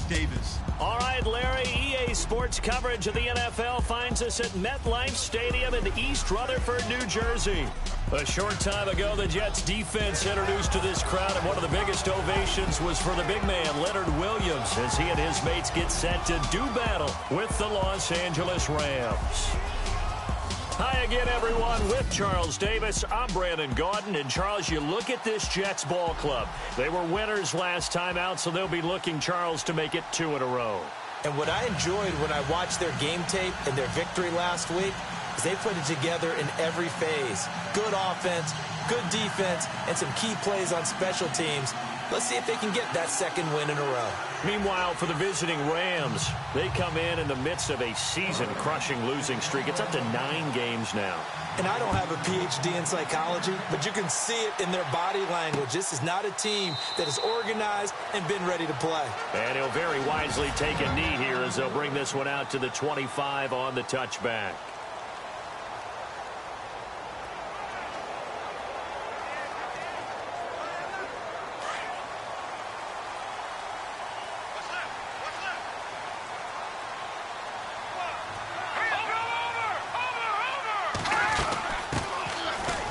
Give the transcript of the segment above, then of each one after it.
Davis. All right, Larry, EA Sports coverage of the NFL finds us at MetLife Stadium in East Rutherford, New Jersey. A short time ago, the Jets defense introduced to this crowd, and one of the biggest ovations was for the big man, Leonard Williams, as he and his mates get set to do battle with the Los Angeles Rams. Hi again, everyone. With Charles Davis, I'm Brandon Gaudin. And, Charles, you look at this Jets ball club. They were winners last time out, so they'll be looking, Charles, to make it 2 in a row. And what I enjoyed when I watched their game tape and their victory last week is they put it together in every phase. Good offense, good defense, and some key plays on special teams. Let's see if they can get that second win in a row. Meanwhile, for the visiting Rams, they come in the midst of a season-crushing losing streak. It's up to 9 games now. And I don't have a PhD in psychology, but you can see it in their body language. This is not a team that is organized and been ready to play. And he'll very wisely take a knee here as they'll bring this one out to the 25 on the touchback.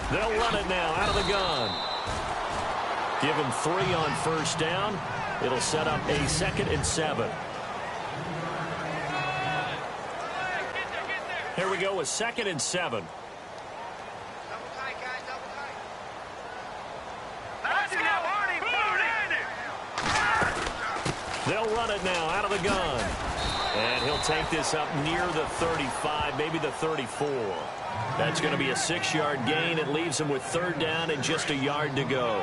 They'll run it now out of the gun. Give him 3 on first down. It'll set up a 2nd and 7. Here we go with 2nd and 7. They'll run it now out of the gun. And he'll take this up near the 35, maybe the 34. That's going to be a 6-yard gain. It leaves him with 3rd down and just a yard to go.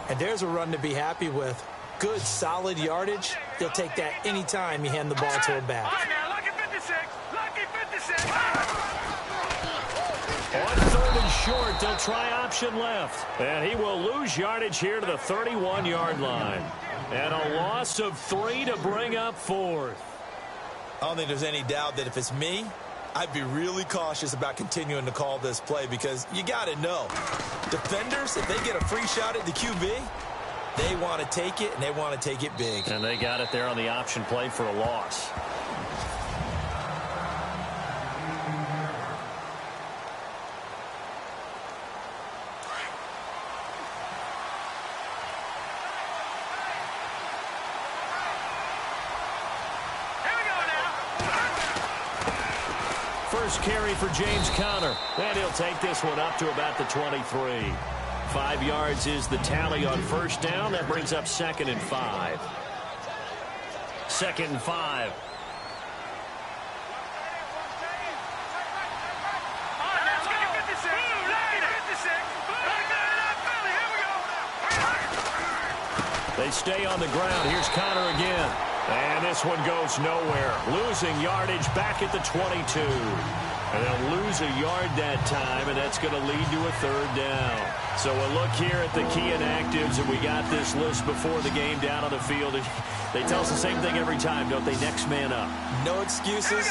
And there's a run to be happy with. Good, solid yardage. They'll take that anytime you hand the ball to a back. Lucky 56. Lucky 56. On 3rd and short, they'll try option left. And he will lose yardage here to the 31-yard line. And a loss of 3 to bring up 4th. I don't think there's any doubt that if it's me, I'd be really cautious about continuing to call this play because you got to know. Defenders, if they get a free shot at the QB, they want to take it, and they want to take it big. And they got it there on the option play for a loss. First carry for James Conner. And he'll take this one up to about the 23. 5 yards is the tally on first down. That brings up 2nd and 5. 2nd and 5. They stay on the ground. Here's Conner again. And this one goes nowhere. Losing yardage back at the 22. And they'll lose a yard that time, and that's going to lead to a 3rd down. So a look here at the key inactives, and we got this list before the game down on the field. They tell us the same thing every time, don't they? Next man up. No excuses.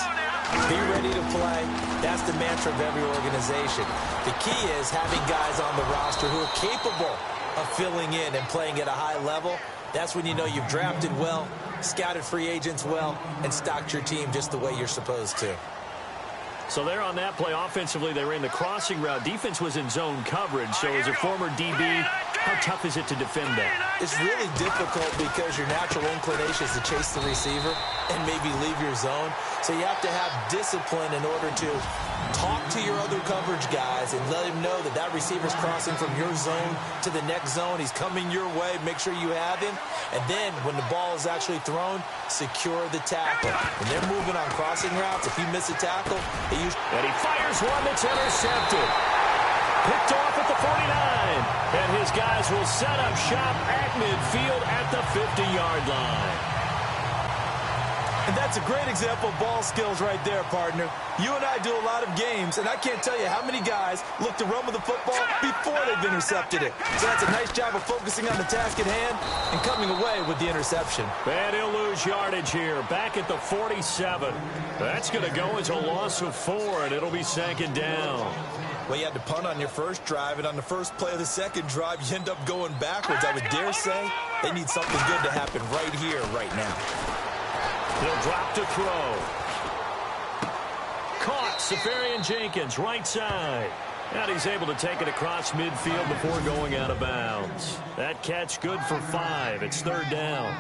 Be ready to play. That's the mantra of every organization. The key is having guys on the roster who are capable of filling in and playing at a high level. That's when you know you've drafted well, scouted free agents well, and stocked your team just the way you're supposed to. So there on that play, offensively, they ran the crossing route. Defense was in zone coverage. So as a former DB, how tough is it to defend that? It's really difficult because your natural inclination is to chase the receiver and maybe leave your zone. So you have to have discipline in order to talk to your other coverage guys and let him know that that receiver's crossing from your zone to the next zone. He's coming your way. Make sure you have him. And then when the ball is actually thrown, secure the tackle. When they're moving on crossing routes, if you miss a tackle, and he fires one that's intercepted. Picked off at the 49. And his guys will set up shop at midfield at the 50-yard line. And that's a great example of ball skills right there, partner. You and I do a lot of games, and I can't tell you how many guys look to run with the football before they've intercepted it. So that's a nice job of focusing on the task at hand and coming away with the interception. And he'll lose yardage here, back at the 47. That's going to go as a loss of 4, and it'll be 2nd down. Well, you had to punt on your first drive, and on the first play of the second drive, you end up going backwards. I would dare say they need something good to happen right here, right now. He'll drop to throw. Caught. Safarian Jenkins, right side. And he's able to take it across midfield before going out of bounds. That catch good for 5. It's 3rd down.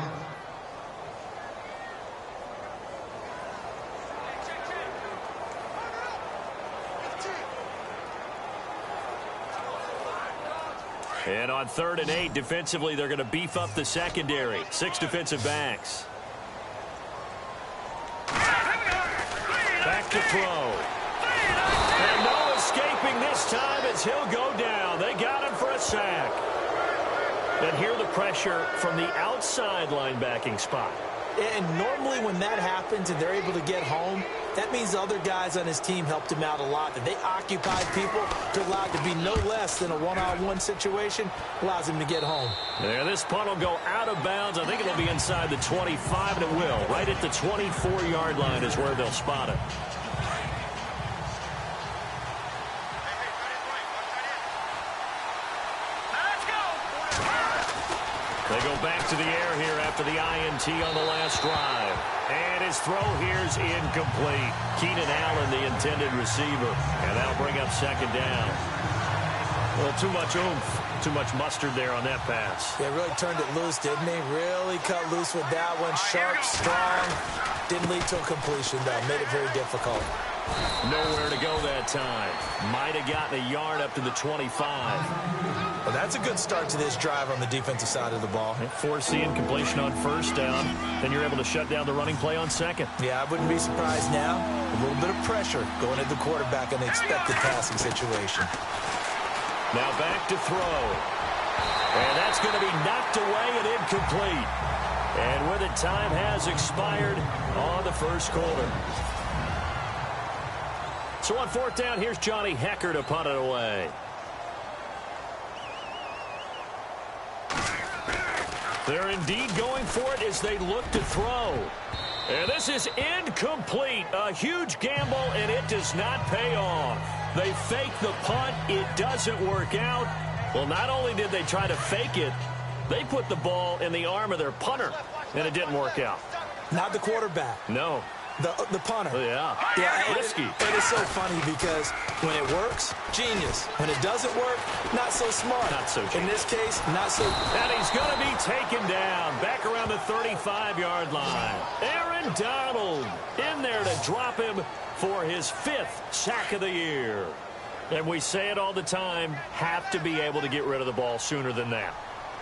And on 3rd and 8, defensively, they're going to beef up the secondary. 6 defensive backs. Back to throw. And no escaping this time as he'll go down. They got him for a sack. And here the pressure from the outside linebacking spot. And normally when that happens and they're able to get home, that means the other guys on his team helped him out a lot. That they occupied people to allow it to be no less than a one-on-one situation, allows him to get home. There, this punt will go out of bounds. I think it'll be inside the 25, and it will. Right at the 24-yard line is where they'll spot it. They go back to the air here after the INT on the last drive. And his throw here's incomplete. Keenan Allen, the intended receiver. And that'll bring up 2nd down. Well, too much oomph, too much mustard there on that pass. Yeah, really turned it loose, didn't he? Really cut loose with that one. Sharp, strong. Didn't lead to a completion, though. Made it very difficult. Nowhere to go that time. Might have gotten a yard up to the 25. Well, that's a good start to this drive on the defensive side of the ball. Force the incompletion on 1st down. Then you're able to shut down the running play on 2nd. Yeah, I wouldn't be surprised now. A little bit of pressure going at the quarterback in the expected passing situation. Now back to throw. And that's going to be knocked away and incomplete. And with it, time has expired on the 1st quarter. So on 4th down, here's Johnny Hecker to punt it away. They're indeed going for it as they look to throw. And this is incomplete. A huge gamble, and it does not pay off. They fake the punt. It doesn't work out. Well, not only did they try to fake it, they put the ball in the arm of their punter, and it didn't work out. Not the quarterback. No. The punter. Yeah. Risky. It is so funny because when it works, genius. When it doesn't work, not so smart. Not so genius. In this case, not so. And he's going to be taken down back around the 35-yard line. Aaron Donald in there to drop him for his 5th sack of the year. And we say it all the time, have to be able to get rid of the ball sooner than that.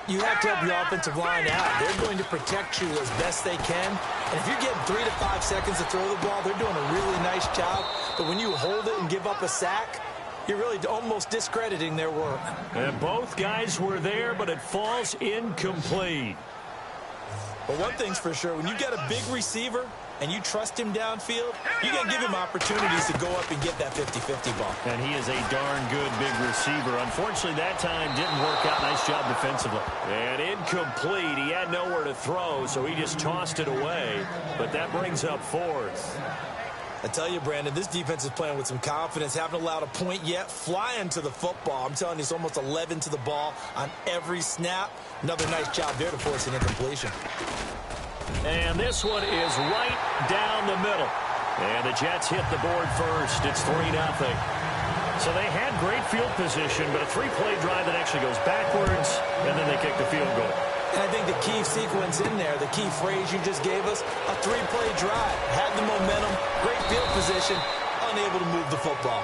You have to help your offensive line out. They're going to protect you as best they can. And if you're getting 3 to 5 seconds to throw the ball, they're doing a really nice job. But when you hold it and give up a sack, you're really almost discrediting their work. And both guys were there, but it falls incomplete. But one thing's for sure, when you get a big receiver and you trust him downfield, you got to give him opportunities to go up and get that 50-50 ball. And he is a darn good big receiver. Unfortunately, that time didn't work out. Nice job defensively. And incomplete. He had nowhere to throw, so he just tossed it away. But that brings up 4th. I tell you, Brandon, this defense is playing with some confidence. Haven't allowed a point yet. Flying to the football. I'm telling you, it's almost 11 to the ball on every snap. Another nice job there to force an incompletion. And this one is right down the middle. And the Jets hit the board first. It's 3-0. So they had great field position, but a 3-play drive that actually goes backwards, and then they kick the field goal. And I think the key sequence in there, the key phrase you just gave us, a 3-play drive. Had the momentum, great field position, unable to move the football.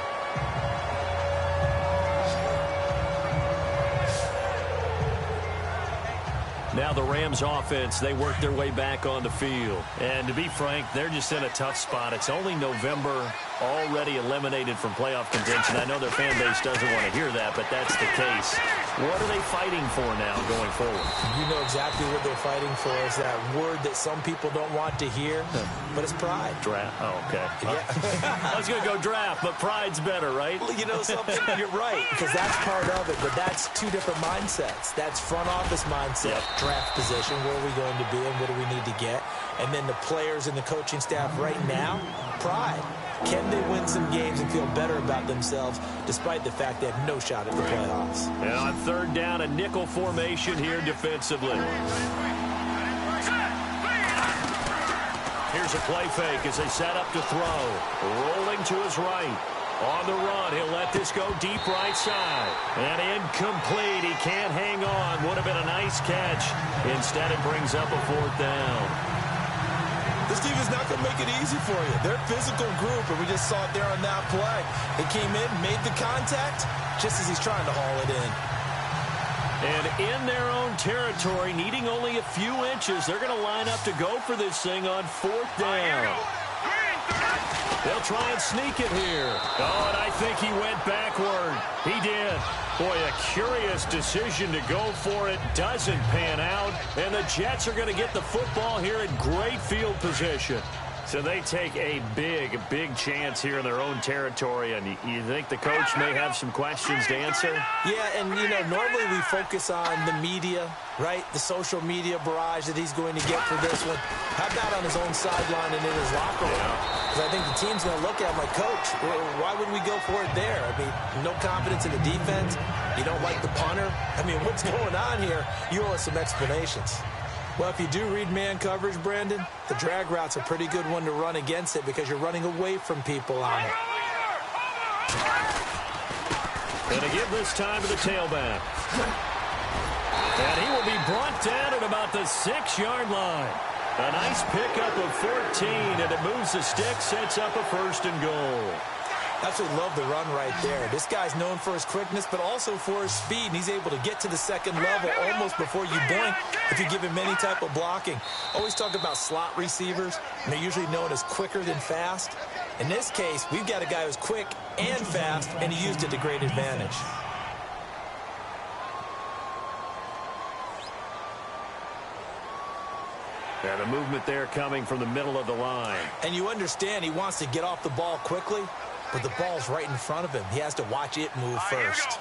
Now the Rams offense, they work their way back on the field. And to be frank, they're just in a tough spot. It's only November, already eliminated from playoff contention. I know their fan base doesn't want to hear that, but that's the case. What are they fighting for now going forward? You know exactly what they're fighting for. Is that word that some people don't want to hear, but it's pride. Draft. Oh, okay. Yeah. I was going to go draft, but pride's better, right? You know something? You're right, because that's part of it, but that's two different mindsets. That's front office mindset, draft position, where are we going to be and what do we need to get? And then the players and the coaching staff right now, pride. Can they win some games and feel better about themselves despite the fact they have no shot at the playoffs? And on 3rd down, a nickel formation here defensively. a play fake as they set up to throw. Rolling to his right. On the run, he'll let this go deep right side. And incomplete. He can't hang on. Would have been a nice catch. Instead, it brings up a 4th down. This team is not going to make it easy for you. They're a physical group, and we just saw it there on that play. He came in, made the contact, just as he's trying to haul it in. And in their own territory, needing only a few inches, they're going to line up to go for this thing on 4th down. They'll try and sneak it here. Oh, and I think he went backward. He did. Boy, a curious decision to go for it. Doesn't pan out. And the Jets are going to get the football here in great field position. So they take a big, big chance here in their own territory. And you think the coach may have some questions to answer? Yeah, and, you know, normally we focus on the media, right? The social media barrage that he's going to get for this one. How about on his own sideline and in his locker room? Because I think the team's going to look at him like, Coach, why would we go for it there? I mean, no confidence in the defense. You don't like the punter. I mean, what's going on here? You owe us some explanations. Well, if you do read man coverage, Brandon, the drag route's a pretty good one to run against it because you're running away from people on it. And to give this time to the tailback. And he will be brought down at about the 6-yard line. A nice pickup of 14, and it moves the stick, sets up a 1st and goal. Absolutely love the run right there. This guy's known for his quickness, but also for his speed, and he's able to get to the 2nd level almost before you blink if you give him any type of blocking. Always talk about slot receivers, and they're usually known as quicker than fast. In this case, we've got a guy who's quick and fast, and he used it to great advantage. And a movement there coming from the middle of the line. And you understand he wants to get off the ball quickly, but the ball's right in front of him. He has to watch it move first.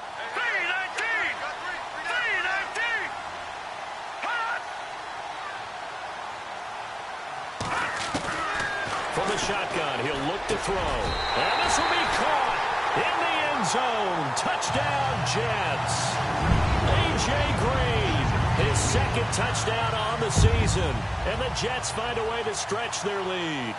From the shotgun, he'll look to throw. And this will be caught in the end zone. Touchdown, Jets. A.J. Green, his 2nd touchdown on the season. And the Jets find a way to stretch their lead.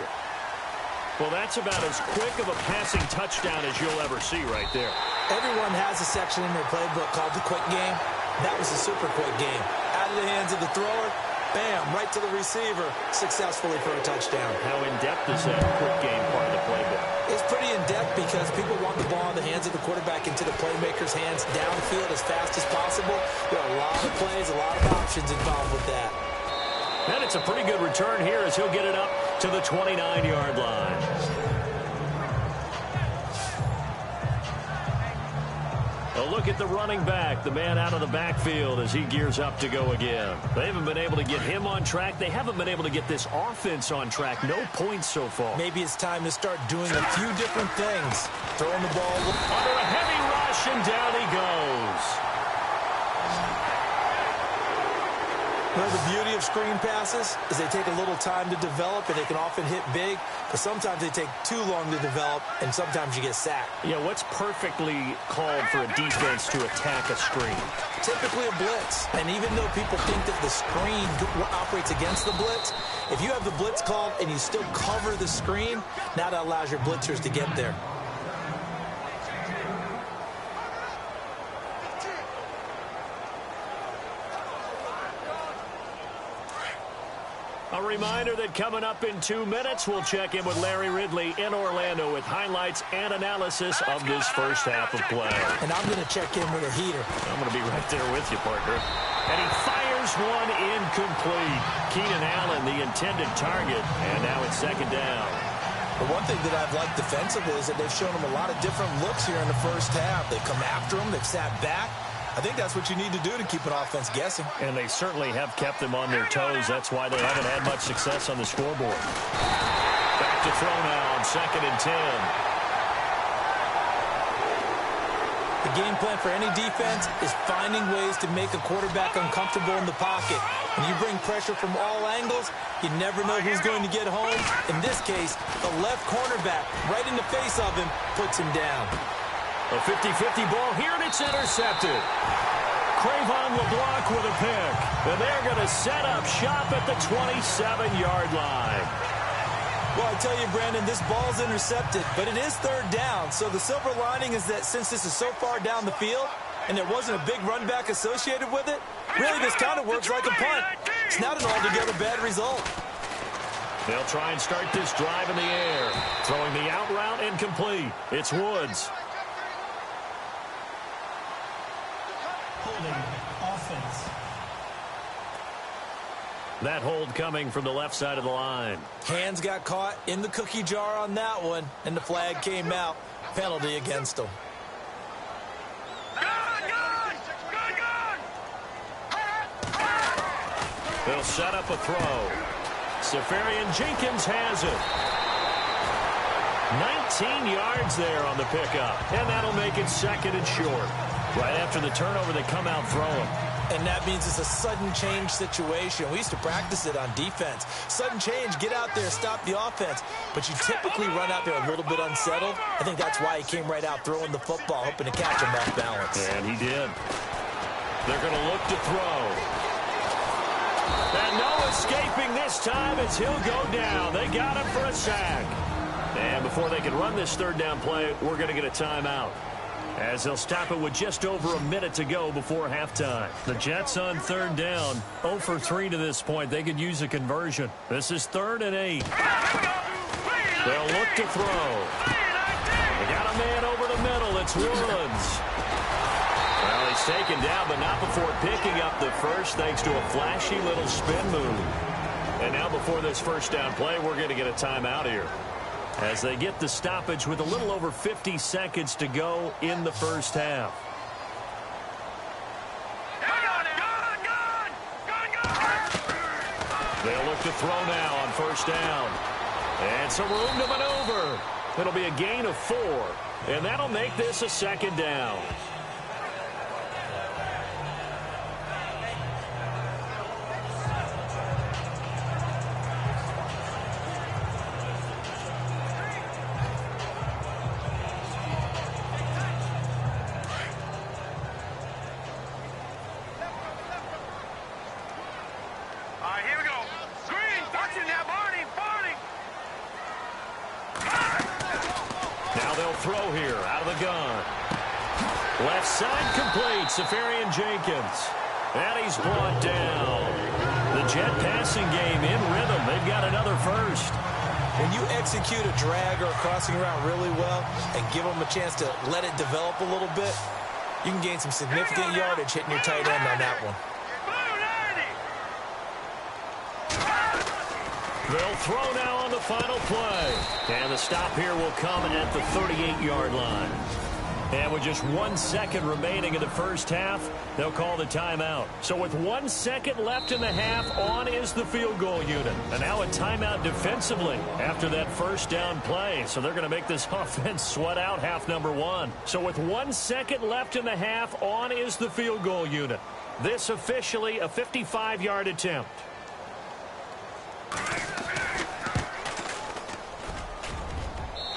Well, that's about as quick of a passing touchdown as you'll ever see right there. Everyone has a section in their playbook called the quick game. That was a super quick game. Out of the hands of the thrower, bam, right to the receiver, successfully for a touchdown. How in-depth is that quick game part of the playbook? It's pretty in-depth because people want the ball in the hands of the quarterback into the playmaker's hands downfield as fast as possible. There are a lot of plays, a lot of options involved with that. And it's a pretty good return here as he'll get it up to the 29-yard line. A look at the running back, the man out of the backfield as he gears up to go again. They haven't been able to get him on track. They haven't been able to get this offense on track. No points so far. Maybe it's time to start doing a few different things. Throwing the ball under a heavy rush, and down he goes. Well, the beauty of screen passes is they take a little time to develop, and they can often hit big, but sometimes they take too long to develop, and sometimes you get sacked. Yeah, what's perfectly called for a defense to attack a screen? Typically a blitz, and even though people think that the screen operates against the blitz, if you have the blitz called and you still cover the screen, now that allows your blitzers to get there. A reminder that coming up in 2 minutes, we'll check in with Larry Ridley in Orlando with highlights and analysis of this first half of play. And I'm going to check in with a heater. I'm going to be right there with you, partner. And he fires one incomplete. Keenan Allen, the intended target, and now it's 2nd down. The one thing that I've liked defensively is that they've shown him a lot of different looks here in the first half. They've come after him. They've sat back. I think that's what you need to do to keep an offense guessing. And they certainly have kept them on their toes. That's why they haven't had much success on the scoreboard. Back to throw now on 2nd and 10. The game plan for any defense is finding ways to make a quarterback uncomfortable in the pocket. When you bring pressure from all angles, you never know who's going to get home. In this case, the left cornerback, right in the face of him, puts him down. A 50-50 ball here, and it's intercepted. Cravon LeBlanc with a pick. And they're going to set up shop at the 27-yard line. Well, I tell you, Brandon, this ball's intercepted, but it is third down. So the silver lining is that since this is so far down the field and there wasn't a big run back associated with it, really this kind of works like a punt. It's not an altogether bad result. They'll try and start this drive in the air. Throwing the out route incomplete. It's Woods. Holding offense. That hold coming from the left side of the line. Hands got caught in the cookie jar on that one, and the flag came out. Penalty against them. They'll set up a throw. Safarian Jenkins has it. 19 yards there on the pickup, and that'll make it second and short. Right after the turnover, they come out throwing. And that means it's a sudden change situation. We used to practice it on defense. Sudden change, get out there, stop the offense. But you typically run out there a little bit unsettled. I think that's why he came right out throwing the football, hoping to catch him off balance. And he did. They're going to look to throw. And no escaping this time as he'll go down. They got him for a sack. And before they can run this third down play, we're going to get a timeout, as they'll stop it with just over a minute to go before halftime. The Jets on third down, 0 for 3 to this point. They could use a conversion. This is 3rd and 8. They'll look to throw. They got a man over the middle. It's Woods. Well, he's taken down, but not before picking up the first, thanks to a flashy little spin move. And now before this first down play, we're going to get a timeout here, as they get the stoppage with a little over 50 seconds to go in the first half. They'll look to throw now on first down. And some room to maneuver. It'll be a gain of 4, and that'll make this a second down. Throw here out of the gun. Left side complete. Safarian Jenkins. And he's brought down. The Jet passing game in rhythm. They've got another first. When you execute a drag or a crossing route really well and give them a chance to let it develop a little bit, you can gain some significant yardage hitting your tight end on that one. They'll throw now on the final play. And the stop here will come at the 38-yard line. And with just 1 second remaining in the first half, they'll call the timeout. So with 1 second left in the half, on is the field goal unit. And now a timeout defensively after that first down play. So they're going to make this offense sweat out half number 1. So with 1 second left in the half, on is the field goal unit. This officially a 55-yard attempt.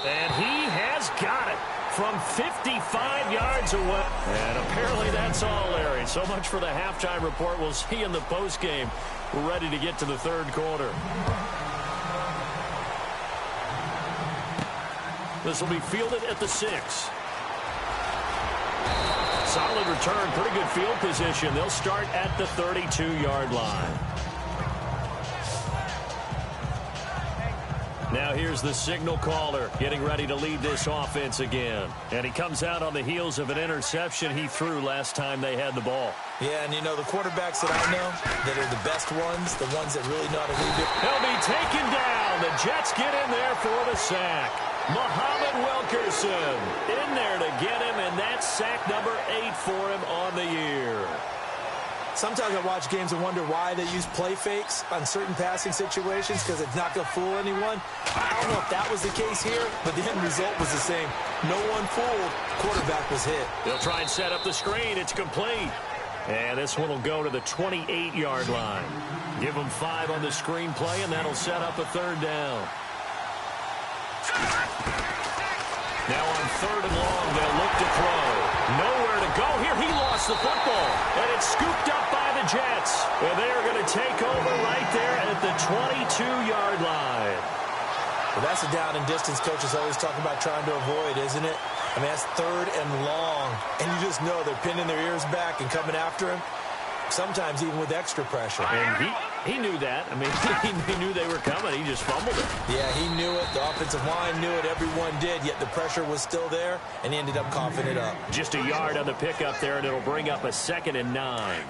And he has got it from 55 yards away. And apparently that's all, Larry. So much for the halftime report. We'll see in the postgame. We're ready to get to the third quarter. This will be fielded at the 6. Solid return, pretty good field position. They'll start at the 32-yard line. Now here's the signal caller getting ready to lead this offense again. And he comes out on the heels of an interception he threw last time they had the ball. Yeah, and you know, the quarterbacks that I know that are the best ones, the ones that really know how to lead it. He'll be taken down. The Jets get in there for the sack. Muhammad Wilkerson in there to get him, and that's sack number 8 for him on the year. Sometimes I watch games and wonder why they use play fakes on certain passing situations, because it's not going to fool anyone. I don't know if that was the case here, but the end result was the same. No one fooled. Quarterback was hit. They'll try and set up the screen. It's complete. And this one will go to the 28-yard line. Give them 5 on the screen play, and that'll set up a third down. Now on 3rd and long, they'll look to throw. Nowhere to go here. He lost the football, and it's scooped up by the Jets. And they are going to take over right there at the 22-yard line. Well, that's a down and distance coach is always talking about trying to avoid, isn't it? I mean, that's 3rd and long, and you just know they're pinning their ears back and coming after him, sometimes even with extra pressure. And he knew that. I mean, he knew they were coming. He just fumbled it. Yeah, he knew it. The offensive line knew it. Everyone did, yet the pressure was still there, and he ended up coughing it up. Just a yard on the pickup there, and it'll bring up a 2nd and 9.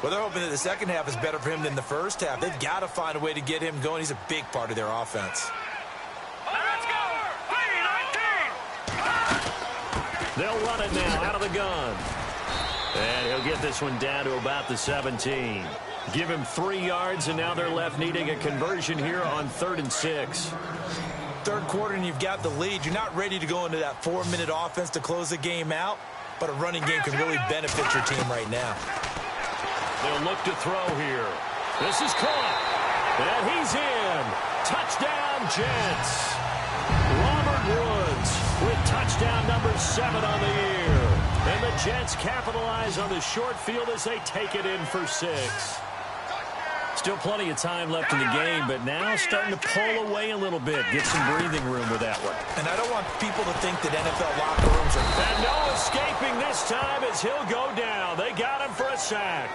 Well, they're hoping that the second half is better for him than the first half. They've got to find a way to get him going. He's a big part of their offense. Let's go! 3-19! They'll run it now out of the gun. And he'll get this one down to about the 17. Give him 3 yards, and now they're left needing a conversion here on 3rd and 6. Third quarter, and you've got the lead. You're not ready to go into that 4-minute offense to close the game out, but a running game can really benefit your team right now. They'll look to throw here. This is caught. And he's in. Touchdown, Jets. Robert Woods with touchdown number 7 on the year. And the Jets capitalize on the short field as they take it in for 6. Still plenty of time left in the game, but now starting to pull away a little bit. Get some breathing room with that one. And I don't want people to think that NFL locker rooms are... And no escaping this time as he'll go down. They got him for a sack.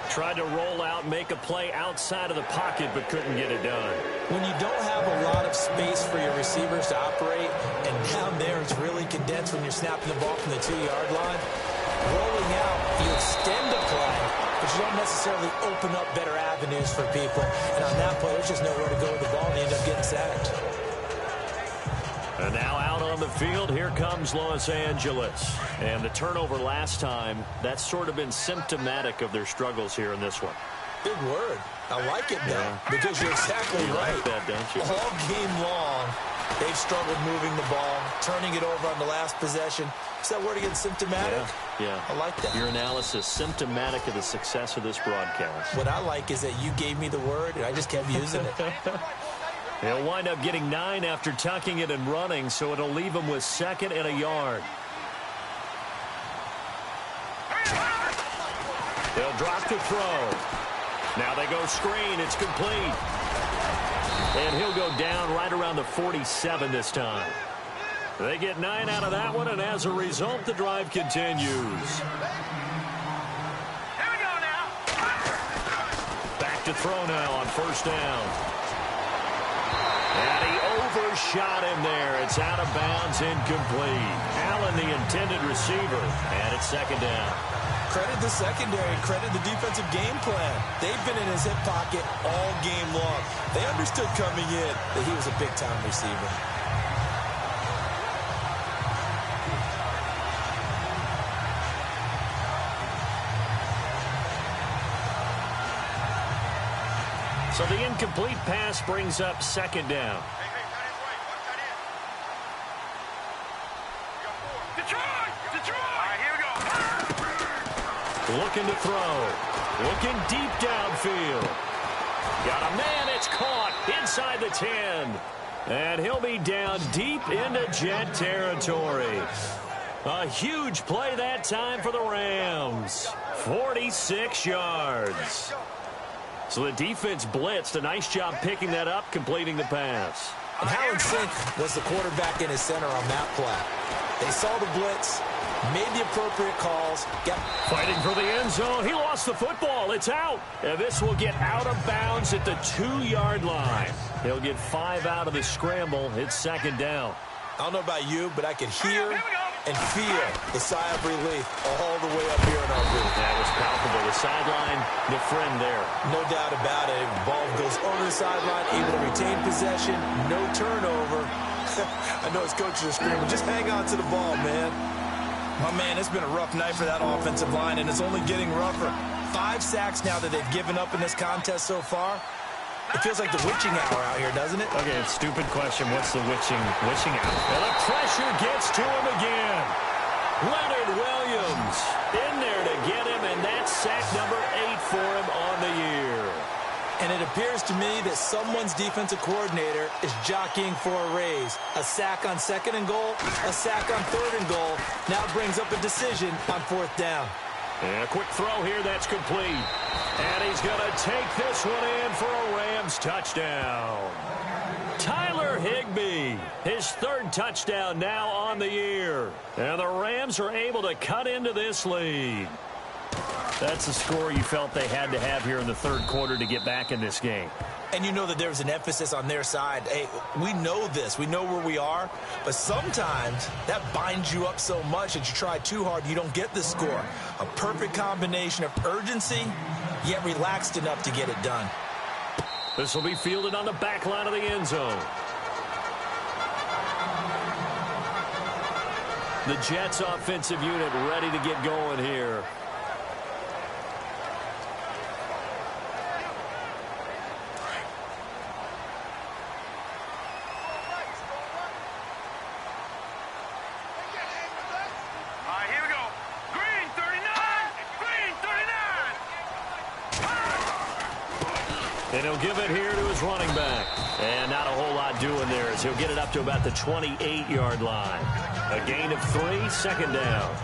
Tried to roll out, make a play outside of the pocket, but couldn't get it done. When you don't have a lot of space for your receivers to operate, and down there it's really condensed when you're snapping the ball from the 2-yard line, rolling out, you extend the play, but you don't necessarily open up better avenues for people. And on that play, there's just nowhere to go with the ball, and you end up getting sacked. And now out on the field, here comes Los Angeles. And the turnover last time, that's sort of been symptomatic of their struggles here in this one. Big word. I like it now, because you're exactly right. Like that, don't you? All game long, they've struggled moving the ball, turning it over on the last possession. Is that word again, symptomatic? Yeah. I like that. Your analysis, symptomatic of the success of this broadcast. What I like is that you gave me the word, and I just kept using it. He'll wind up getting 9 after tucking it and running, so it'll leave him with 2nd and a yard. They'll drop to throw. Now they go screen. It's complete. And he'll go down right around the 47 this time. They get 9 out of that one, and as a result, the drive continues. Here we go now! Back to throw now on 1st down. And he overshot him there. It's out of bounds, incomplete. Allen, the intended receiver, and it's 2nd down. Credit the secondary, credit the defensive game plan. They've been in his hip pocket all game long. They understood coming in that he was a big-time receiver. So the incomplete pass brings up 2nd down. Detroit! All right, here we go. Looking to throw. Looking deep downfield. Got a man. It's caught inside the 10. And he'll be down deep into Jet territory. A huge play that time for the Rams. 46 yards. So the defense blitzed. A nice job picking that up, completing the pass. And how in sync was the quarterback in his center on that play? They saw the blitz, made the appropriate calls. Fighting for the end zone. He lost the football. It's out. And this will get out of bounds at the 2-yard line. He'll get 5 out of the scramble. It's 2nd down. I don't know about you, but I could hear and feel the sigh of relief all the way up here in our booth. That was palpable. The sideline, the friend there. No doubt about it. Ball goes over the sideline, able to retain possession, no turnover. I know his coaches are screaming, just hang on to the ball, man. My man, it's been a rough night for that offensive line, and it's only getting rougher. 5 sacks now that they've given up in this contest so far. It feels like the witching hour out here, doesn't it? Okay, stupid question. What's the witching hour? And the pressure gets to him again. Leonard Williams in there to get him, and that's sack number 8 for him on the year. And it appears to me that someone's defensive coordinator is jockeying for a raise. A sack on 2nd and goal, a sack on 3rd and goal. Now brings up a decision on 4th down. And a quick throw here, that's complete. And he's going to take this one in for a Rams touchdown. Tyler Higbee, his third touchdown now on the year. And the Rams are able to cut into this lead. That's the score you felt they had to have here in the third quarter to get back in this game. And you know that there's an emphasis on their side. Hey, we know this. We know where we are. But sometimes that binds you up so much that you try too hard, you don't get the score. A perfect combination of urgency, yet relaxed enough to get it done. This will be fielded on the back line of the end zone. The Jets offensive unit ready to get going here. And he'll give it here to his running back. And not a whole lot doing there as he'll get it up to about the 28-yard line. A gain of 3, second down.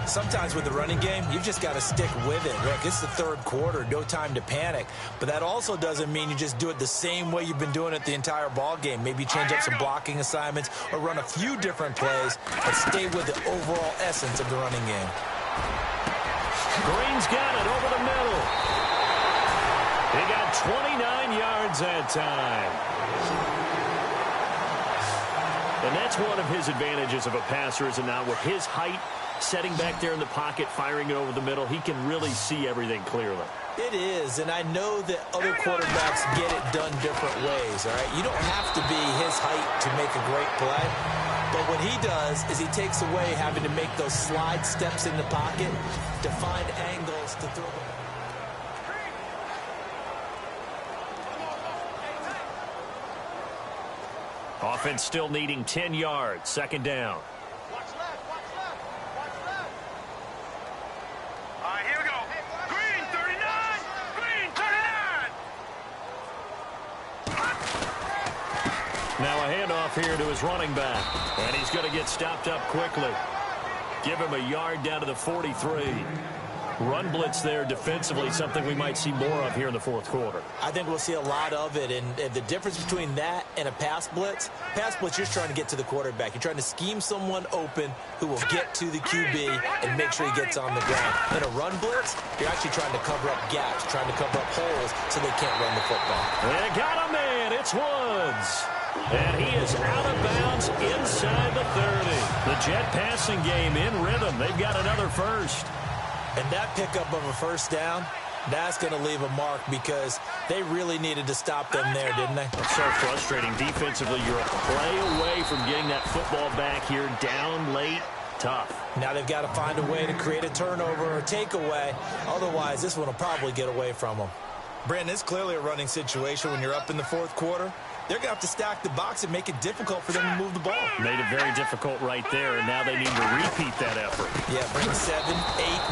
Sometimes with the running game, you've just got to stick with it. Look, it's the third quarter, no time to panic. But that also doesn't mean you just do it the same way you've been doing it the entire ball game. Maybe change up some blocking assignments or run a few different plays, but stay with the overall essence of the running game. Green's got it over the middle. He got 29 yards that time. And that's one of his advantages of a passer, is now with his height, setting back there in the pocket, firing it over the middle, he can really see everything clearly. It is, and I know that other quarterbacks get it done different ways, all right? You don't have to be his height to make a great play. But what he does is he takes away having to make those slide steps in the pocket to find angles to throw the ball. Offense still needing 10 yards. Second down. Watch left, watch left, watch left. All right, here we go. Green, 39. Green, 39. Now a handoff here to his running back. And he's going to get stopped up quickly. Give him a yard down to the 43. Run blitz there defensively, something we might see more of here in the fourth quarter. I think we'll see a lot of it, and the difference between that and a pass blitz, you're just trying to get to the quarterback. You're trying to scheme someone open who will get to the QB and make sure he gets on the ground. In a run blitz, you're actually trying to cover up gaps, trying to cover up holes so they can't run the football. They got a man. It's Woods. And he is out of bounds inside the 30. The Jet passing game in rhythm. They've got another first. And that pickup of a first down, that's going to leave a mark because they really needed to stop them there, didn't they? It's so frustrating. Defensively, you're a play away from getting that football back here down late. Tough. Now they've got to find a way to create a turnover or takeaway. Otherwise, this one will probably get away from them. Brandon, it's clearly a running situation when you're up in the fourth quarter. They're going to have to stack the box and make it difficult for them to move the ball. Made it very difficult right there, and now they need to repeat that effort. Yeah, bring 7, 8,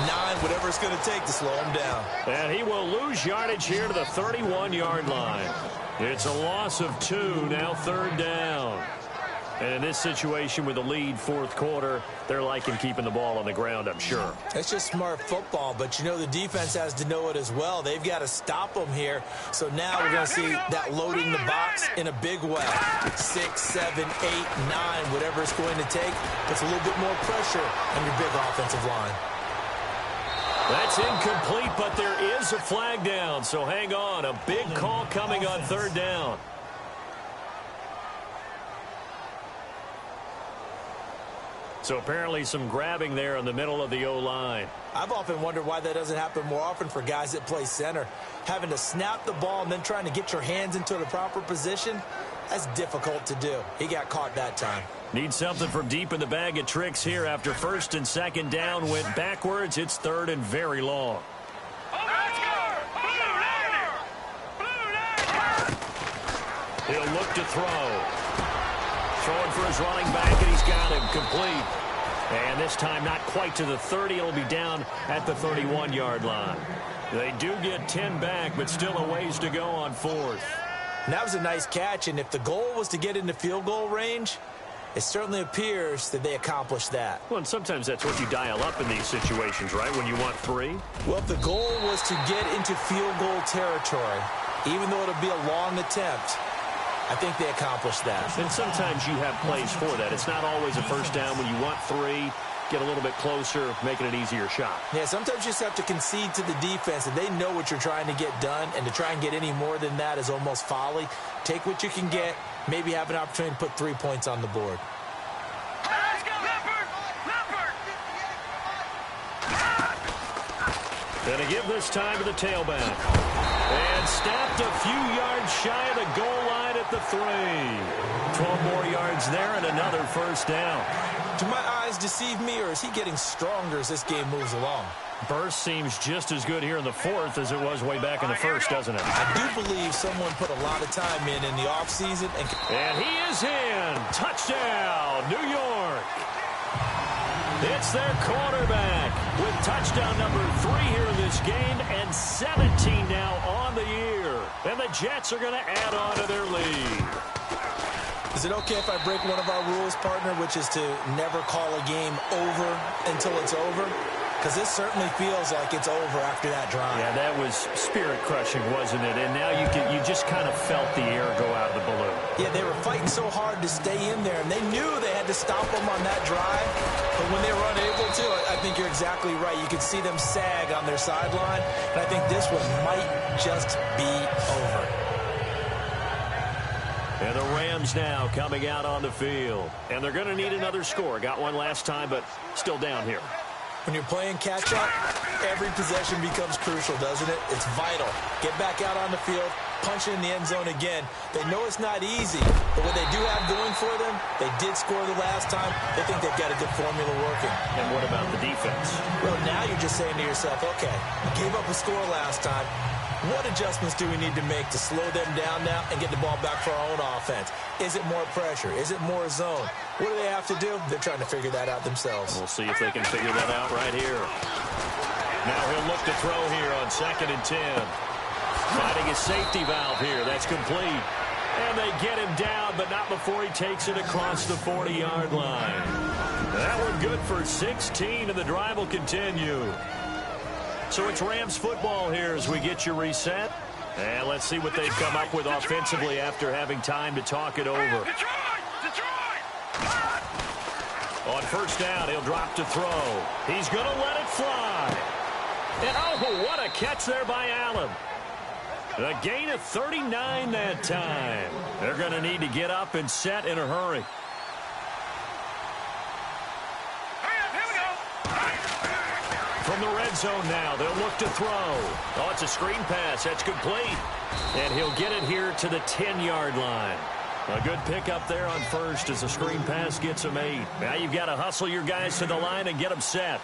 9, whatever it's going to take to slow him down. And he will lose yardage here to the 31-yard line. It's a loss of 2, now third down. And in this situation with the lead fourth quarter, they're liking keeping the ball on the ground, I'm sure. It's just smart football, but you know the defense has to know it as well. They've got to stop them here. So now we're going to see that loading the box in a big way. 6, 7, 8, 9, whatever it's going to take. Puts a little bit more pressure on your big offensive line. That's incomplete, but there is a flag down. So hang on, a big call coming on third down. So apparently some grabbing there in the middle of the O-line. I've often wondered why that doesn't happen more often for guys that play center. Having to snap the ball and then trying to get your hands into the proper position, that's difficult to do. He got caught that time. Need something from deep in the bag of tricks here after first and second down went backwards. It's third and very long. He'll look to throw. Throwing for his running back, and he's got him complete. And this time not quite to the 30. It'll be down at the 31-yard line. They do get 10 back, but still a ways to go on fourth. And that was a nice catch, and if the goal was to get into field goal range, it certainly appears that they accomplished that. Well, and sometimes that's what you dial up in these situations, right, when you want 3? Well, if the goal was to get into field goal territory, even though it'll be a long attempt, I think they accomplished that. And sometimes you have plays for that. It's not always a first down when you want 3. Get a little bit closer, making it easier shot. Yeah, sometimes you just have to concede to the defense, and they know what you're trying to get done, and to try and get any more than that is almost folly. Take what you can get, maybe have an opportunity to put 3 points on the board. Gonna give this time to the tailback. And snapped a few yards shy of the goal line at the 3. 12 more yards there and another first down. Do my eyes deceive me, or is he getting stronger as this game moves along? Burst seems just as good here in the 4th as it was way back in the 1st, doesn't it? I do believe someone put a lot of time in the offseason. And he is in. Touchdown, New York. It's their quarterback with touchdown number 3 here in this game and 17 now on the year. And the Jets are going to add on to their lead. Is it okay if I break one of our rules, partner, which is to never call a game over until it's over? Because this certainly feels like it's over after that drive. Yeah, that was spirit-crushing, wasn't it? And now you just kind of felt the air go out of the balloon. Yeah, they were fighting so hard to stay in there, and they knew they had to stop them on that drive. But when they were unable to, I think you're exactly right. You could see them sag on their sideline, and I think this one might just be over. And the Rams now coming out on the field. And they're going to need another score. Got one last time, but still down here. When you're playing catch-up, every possession becomes crucial, doesn't it? It's vital. Get back out on the field, punch in the end zone again. They know it's not easy, but what they do have going for them, they did score the last time. They think they've got a good formula working. And what about the defense? Well, now you're just saying to yourself, okay, I gave up a score last time. What adjustments do we need to make to slow them down now and get the ball back for our own offense? Is it more pressure? Is it more zone? What do they have to do? They're trying to figure that out themselves. We'll see if they can figure that out right here. Now he'll look to throw here on 2nd and 10. Finding his safety valve here. That's complete. And they get him down, but not before he takes it across the 40-yard line. That one good for 16, and the drive will continue. So it's Rams football here as we get you reset. And let's see what they've come up with offensively after having time to talk it over. On first down, he'll drop to throw. He's going to let it fly. And oh, what a catch there by Allen. A gain of 39 that time. They're going to need to get up and set in a hurry. From the red zone now, they'll look to throw. Oh, it's a screen pass. That's complete. And he'll get it here to the 10-yard line. A good pickup there on first as the screen pass gets him 8. Now you've got to hustle your guys to the line and get them set.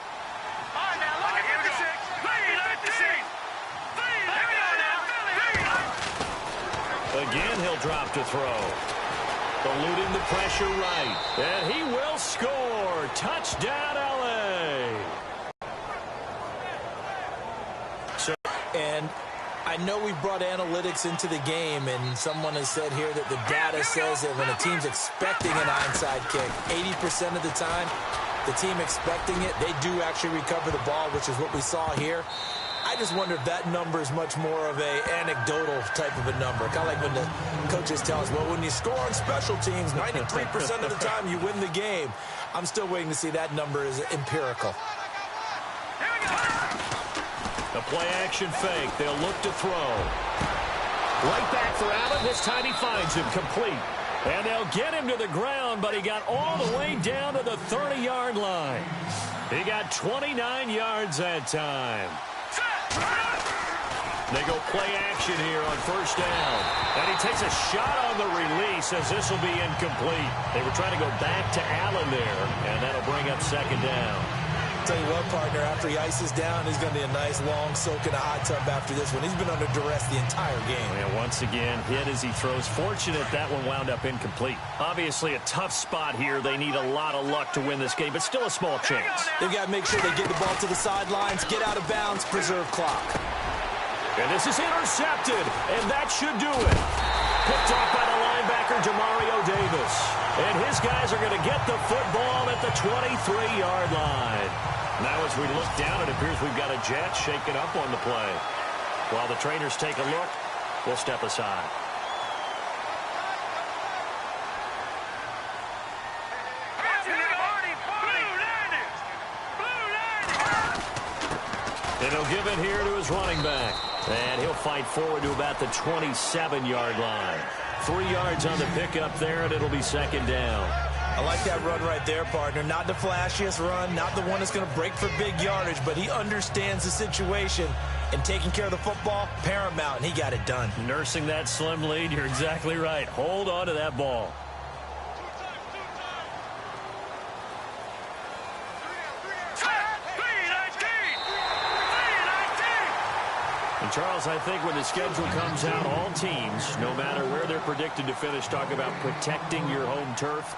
Again, he'll drop to throw. Eluding the pressure right. And he will score. Touchdown, L.A. And I know we brought analytics into the game, and someone has said here that the data says that when a team's expecting an onside kick, 80% of the time, the team expecting it, they do actually recover the ball, which is what we saw here. I just wonder if that number is much more of a anecdotal type of a number. Kind of like when the coaches tell us, well, when you score on special teams, 93% of the time you win the game. I'm still waiting to see that number is empirical. The play-action fake. They'll look to throw. Right back for Allen. This time he finds him complete. And they'll get him to the ground, but he got all the way down to the 30-yard line. He got 29 yards that time. They go play action here on first down. And he takes a shot on the release as this will be incomplete. They were trying to go back to Allen there, and that'll bring up 2nd down. Tell you what, partner, after he ices down, he's going to be a nice long soak in a hot tub after this one. He's been under duress the entire game. And once again, hit as he throws. Fortunate that one wound up incomplete. Obviously a tough spot here. They need a lot of luck to win this game, but still a small chance. They've got to make sure they get the ball to the sidelines, get out of bounds, preserve clock. And this is intercepted, and that should do it. Picked off by the linebacker, Demario Davis. And his guys are going to get the football at the 23-yard line. Now as we look down, it appears we've got a Jet shaken up on the play. While the trainers take a look, we'll step aside. And he'll give it here to his running back. And he'll fight forward to about the 27-yard line. 3 yards on the pickup there, and it'll be second down. I like that run right there, partner. Not the flashiest run, not the one that's going to break for big yardage, but he understands the situation, and taking care of the football, paramount, and he got it done. Nursing that slim lead, you're exactly right. Hold on to that ball. And Charles, I think when the schedule comes out, all teams, no matter where they're predicted to finish, talk about protecting your home turf.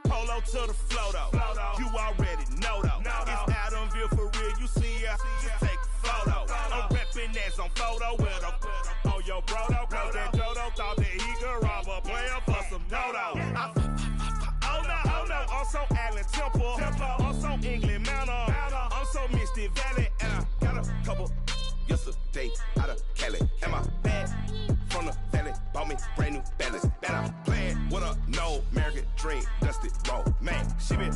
Polo to the flow though. You already know though. It's Adamville for real. You see ya, just take a photo. I'm reppin' as on photo with a on your bro though. Cause that Dodo thought that he could rob a player for some dodo. Oh no, I'm so Allen Temple. I'm so England Manor. I'm so Misty Valley. And I got a couple yesterday out of Cali. And my bag from the valley bought me brand new balance. And I'm playing with a no American dream, dusty road. Man, she been